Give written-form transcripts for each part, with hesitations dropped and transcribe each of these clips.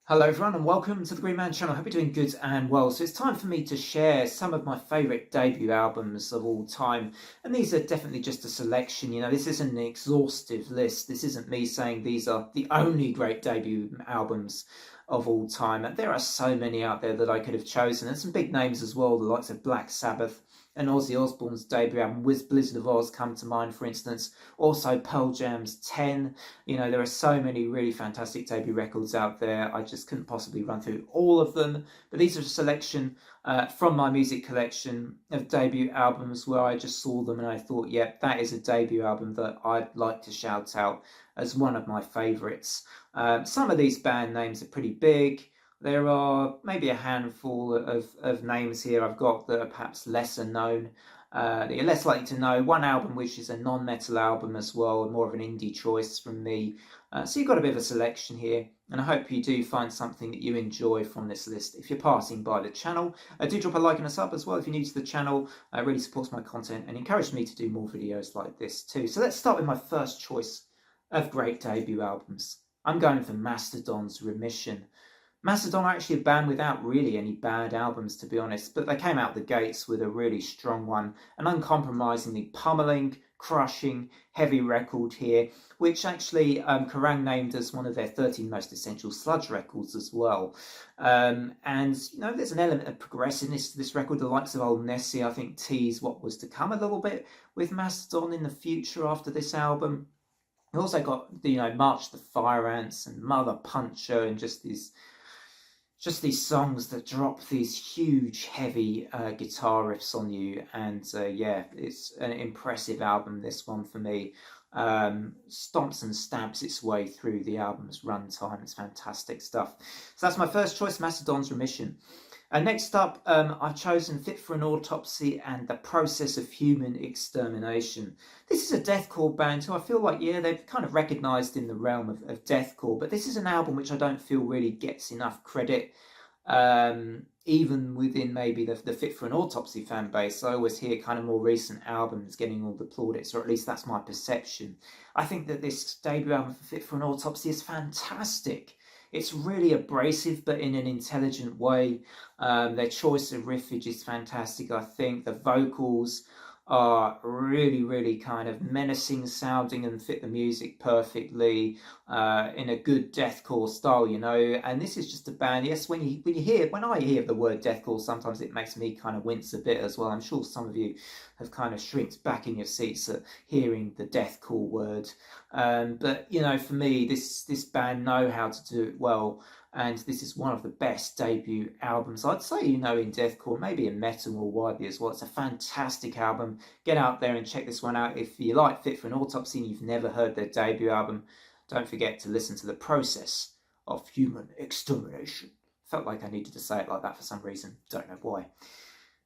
Hello everyone and welcome to the Green Man channel. I hope you're doing good and well. So it's time for me to share some of my favourite debut albums of all time. And these are definitely just a selection. This isn't an exhaustive list. This isn't me saying these are the only great debut albums of all time. And there are so many out there that I could have chosen. And some big names as well, the likes of Black Sabbath and Ozzy Osbourne's debut album, With Blizzard of Oz, come to mind, for instance. Also Pearl Jam's 10. There are so many really fantastic debut records out there. I just couldn't possibly run through all of them. But these are a selection from my music collection of debut albums where I just saw them and I thought, yeah, that is a debut album that I'd like to shout out as one of my favourites. Some of these band names are pretty big. There are maybe a handful of names here I've got that are perhaps lesser known, that you're less likely to know. One album which is a non-metal album as well, more of an indie choice from me. So you've got a bit of a selection here, and I hope you do find something that you enjoy from this list. If you're passing by the channel, do drop a like and a sub as well if you're new to the channel. It really supports my content and encourages me to do more videos like this too. So let's start with my first choice of great debut albums. I'm going for Mastodon's Remission. Mastodon are actually a band without really any bad albums, to be honest, but they came out the gates with a really strong one, an uncompromisingly pummeling, crushing, heavy record here, which actually Kerrang named as one of their 13 most essential sludge records as well. There's an element of progressiveness to this record. The likes of Old Nessie, I think, tease what was to come a little bit with Mastodon in the future after this album. We also got, March the Fire Ants and Mother Puncher and just these songs that drop these huge, heavy guitar riffs on you. And yeah, it's an impressive album, this one for me. Stomps and stamps its way through the album's runtime. It's fantastic stuff. So that's my first choice, Mastodon's Remission. Next up, I've chosen Fit for an Autopsy and The Process of Human Extermination. This is a deathcore band who I feel like, yeah, they've kind of recognised in the realm of deathcore, but this is an album which I don't feel really gets enough credit, even within maybe the Fit for an Autopsy fan base. I always hear kind of more recent albums getting all the plaudits, or at least that's my perception. I think that this debut album for Fit for an Autopsy is fantastic. It's really abrasive, but in an intelligent way. Their choice of riffage is fantastic, I think. The vocals are really, really kind of menacing sounding and fit the music perfectly in a good deathcore style, And this is just a band. Yes, when I hear the word deathcore, sometimes it makes me kind of wince a bit as well. I'm sure some of you have kind of shrinked back in your seats at hearing the deathcore word. But for me, this band know how to do it well. And this is one of the best debut albums, I'd say, in deathcore, maybe in metal more widely as well. It's a fantastic album. Get out there and check this one out. If you like Fit for an Autopsy and you've never heard their debut album, don't forget to listen to The Process of Human Extermination. Felt like I needed to say it like that for some reason. Don't know why.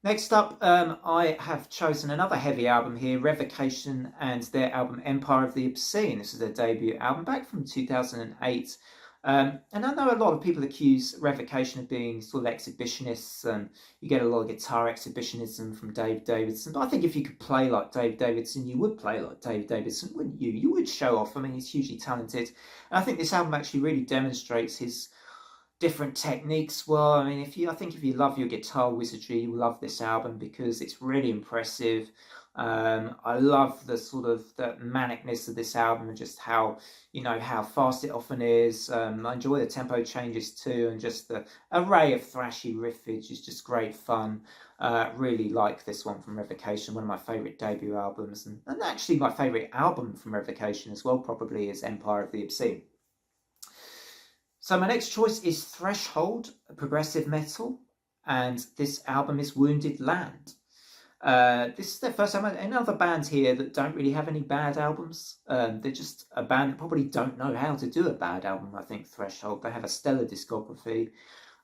Next up, I have chosen another heavy album here, Revocation, and their album Empire of the Obscene. This is their debut album back from 2008. And I know a lot of people accuse Revocation of being sort of exhibitionists, and you get a lot of guitar exhibitionism from Dave Davidson. But I think if you could play like Dave Davidson, you would play like Dave Davidson, wouldn't you? You would show off. I mean, he's hugely talented. And I think this album actually really demonstrates his different techniques. Well, I mean, I think if you love your guitar wizardry, you will love this album because it's really impressive. I love the sort of the manicness of this album and just how fast it often is. I enjoy the tempo changes too, and just the array of thrashy riffage is just great fun. Really like this one from Revocation, one of my favourite debut albums, and actually my favourite album from Revocation as well, probably, is Empire of the Obscene. So my next choice is Threshold, progressive metal, and this album is Wounded Land. This is their first album. Any other bands here that don't really have any bad albums? They're just a band that probably don't know how to do a bad album, I think, Threshold. They have a stellar discography.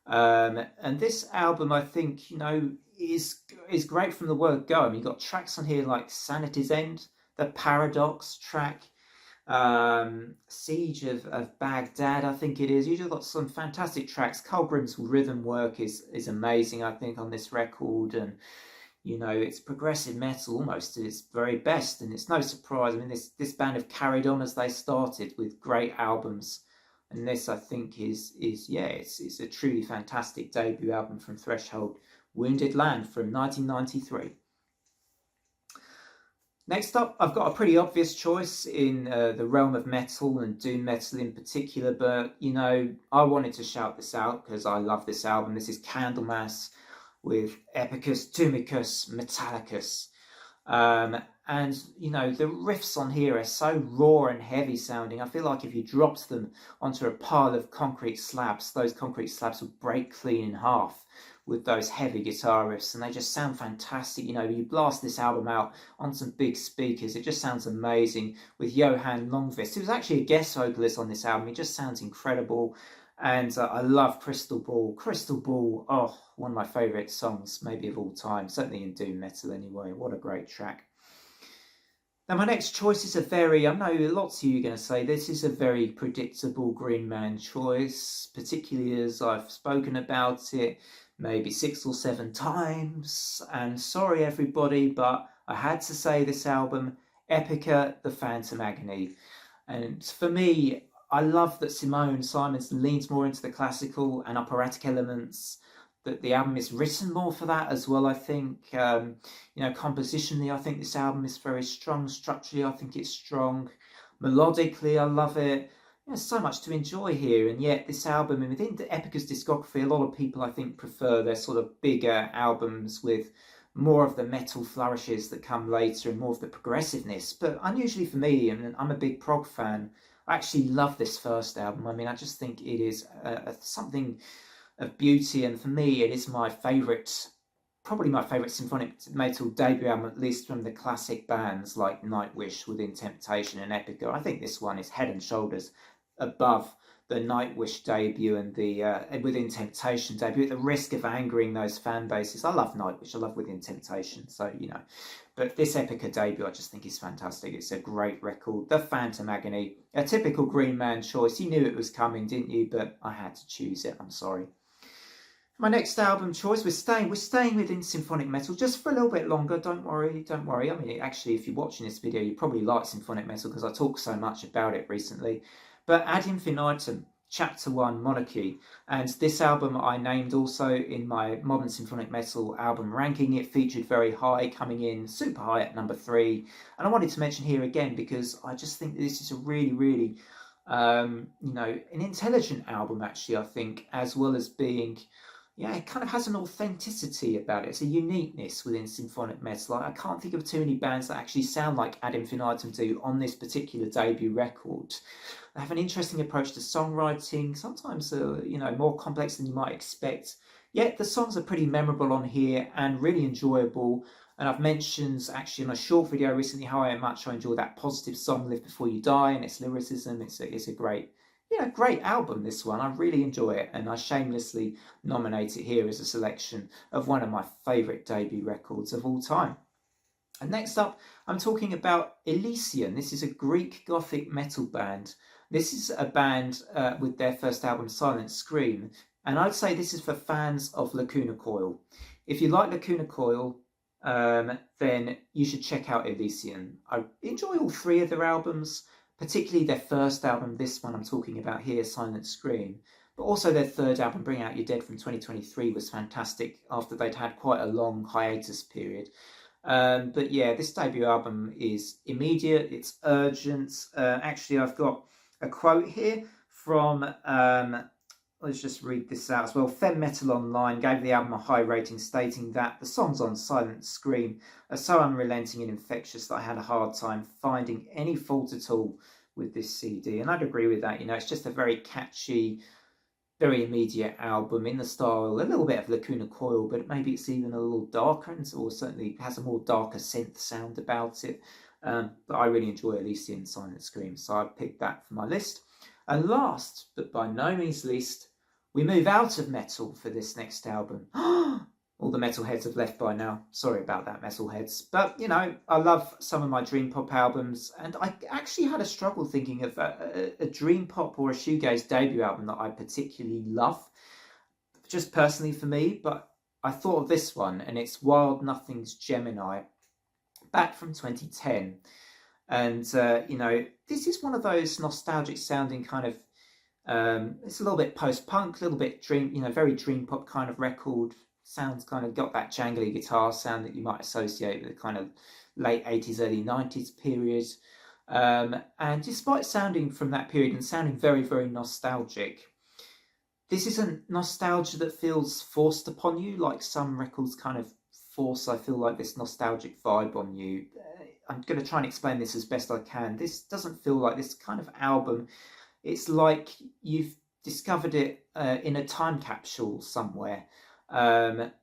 And this album, I think, is great from the word go. I mean, you've got tracks on here like Sanity's End, the Paradox track, Siege of Baghdad, I think it is. You've got some fantastic tracks. Carl Grimm's rhythm work is amazing, I think, on this record, and it's progressive metal almost at its very best, and it's no surprise. I mean, this band have carried on as they started with great albums And this, I think, is yeah, it's a truly fantastic debut album from Threshold, Wounded Land from 1993. Next up, I've got a pretty obvious choice in the realm of metal and doom metal in particular, but you know, I wanted to shout this out because I love this album. This is Candlemass with Epicus, Tumicus, Metallicus. And you know, the riffs on here are so raw and heavy sounding. I feel like if you dropped them onto a pile of concrete slabs, those concrete slabs would break clean in half with those heavy guitar riffs, and they just sound fantastic. You know, you blast this album out on some big speakers, it just sounds amazing. With Johan Longvist, who's actually a guest vocalist on this album, he just sounds incredible. And I love Crystal Ball. Crystal Ball, oh, one of my favourite songs, maybe of all time, certainly in doom metal anyway. What a great track. Now, my next choice is I know lots of you are going to say this is a very predictable Green Man choice, particularly as I've spoken about it maybe 6 or 7 times. And sorry, everybody, but I had to say this album, Epica, The Phantom Agony. And for me, I love that Simone Simons leans more into the classical and operatic elements, that the album is written more for that as well, I think. You know, compositionally, I think this album is very strong. Structurally, I think it's strong. Melodically, I love it. There's so much to enjoy here, and yet this album, and within Epica's discography, a lot of people, I think, prefer their sort of bigger albums with more of the metal flourishes that come later and more of the progressiveness. But unusually for me, and I'm a big prog fan, I actually love this first album. I mean, I just think it is something of beauty, and for me, it is my favourite, probably my favourite symphonic metal debut album, at least from the classic bands like Nightwish, Within Temptation, and Epica. I think this one is head and shoulders above the Nightwish debut and the Within Temptation debut, at the risk of angering those fan bases. I love Nightwish, I love Within Temptation, so you know. But this Epica debut, I just think is fantastic. It's a great record. The Phantom Agony, a typical Green Man choice. You knew it was coming, didn't you? But I had to choose it. I'm sorry. My next album choice, we're staying within symphonic metal just for a little bit longer. Don't worry. I mean, actually, if you're watching this video, you probably like symphonic metal because I talk so much about it recently. But Ad Infinitum, Chapter 1, Monarchy, and this album I named also in my modern symphonic metal album ranking. It featured very high, coming in super high at number 3. And I wanted to mention here again because I just think this is a really, really, you know, an intelligent album actually, I think, as well as being, yeah, it kind of has an authenticity about it. It's a uniqueness within symphonic metal. I can't think of too many bands that actually sound like Ad Infinitum do on this particular debut record. They have an interesting approach to songwriting, sometimes you know, more complex than you might expect. Yet the songs are pretty memorable on here and really enjoyable. And I've mentioned actually in a short video recently how much I enjoy that positive song "Live Before You Die" and its lyricism. It's a great, yeah, great album, this one. I really enjoy it, and I shamelessly nominate it here as a selection of one of my favourite debut records of all time. And next up, I'm talking about Elysian. This is a Greek Gothic metal band. This is a band with their first album, Silent Scream, and I'd say this is for fans of Lacuna Coil. If you like Lacuna Coil, then you should check out Elysian. I enjoy all 3 of their albums, particularly their first album, this one I'm talking about here, Silent Scream, but also their third album, Bring Out Your Dead, from 2023 was fantastic after they'd had quite a long hiatus period. But yeah, this debut album is immediate, it's urgent. Actually, I've got a quote here from, let's just read this out as well. Femme Metal Online gave the album a high rating, stating that the songs on Silent Scream are so unrelenting and infectious that I had a hard time finding any fault at all with this CD. And I'd agree with that. You know, it's just a very catchy, very immediate album in the style, a little bit of Lacuna Coil, but maybe it's even a little darker, or certainly has a more darker synth sound about it. But I really enjoy Elysian Silent Scream, so I picked that for my list. And last, but by no means least, we move out of metal for this next album. All the metalheads have left by now. Sorry about that, metalheads. But, you know, I love some of my dream pop albums, and I actually had a struggle thinking of a dream pop or a shoegaze debut album that I particularly love, just personally for me. But I thought of this one, and it's Wild Nothing's Gemini, back from 2010. And, you know, this is one of those nostalgic sounding kind of It's a little bit post-punk, a little bit dream, very dream pop kind of record. Sounds kind of got that jangly guitar sound that you might associate with the kind of late 80s, early 90s period. And despite sounding from that period and sounding very, very nostalgic, this isn't nostalgia that feels forced upon you like some records kind of force, I feel like, this nostalgic vibe on you. I'm going to try and explain this as best I can. This doesn't feel like this kind of album. It's like you've discovered it in a time capsule somewhere, but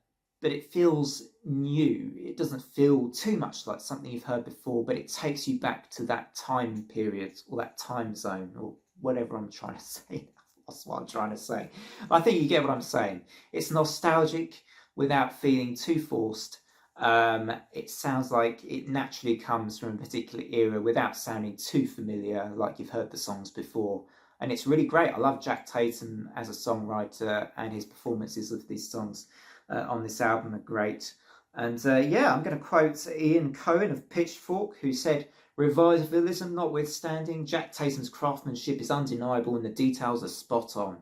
it feels new. It doesn't feel too much like something you've heard before, but it takes you back to that time period or that time zone or whatever I'm trying to say. That's what I'm trying to say. I think you get what I'm saying. It's nostalgic without feeling too forced. It sounds like it naturally comes from a particular era without sounding too familiar, like you've heard the songs before. And it's really great. I love Jack Tatum as a songwriter, and his performances of these songs on this album are great. And yeah, I'm going to quote Ian Cohen of Pitchfork, who said, "Revivalism notwithstanding, Jack Tatum's craftsmanship is undeniable and the details are spot on.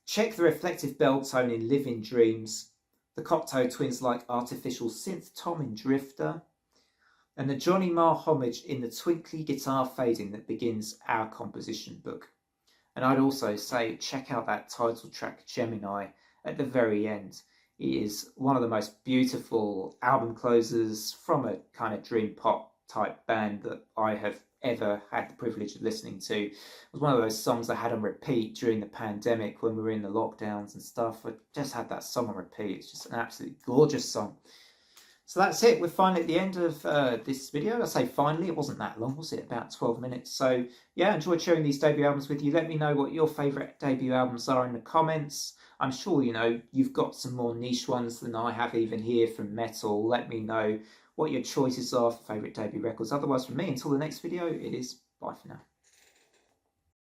Check the reflective bell tone in Living Dreams, the Cocteau Twins like artificial synth tom in Drifter, and the Johnny Marr homage in the twinkly guitar fading that begins our composition book." And I'd also say check out that title track, Gemini, at the very end. It is one of the most beautiful album closers from a kind of dream pop type band that I have ever had the privilege of listening to. It was one of those songs I had on repeat during the pandemic when we were in the lockdowns and stuff. I just had that song on repeat. It's just an absolutely gorgeous song. So that's it. We're finally at the end of this video. I say finally, it wasn't that long, was it? About 12 minutes. So yeah, enjoyed sharing these debut albums with you. Let me know what your favourite debut albums are in the comments. I'm sure, you've got some more niche ones than I have even here from metal. Let me know what your choices are for favourite debut records. Otherwise, from me, until the next video, it is bye for now.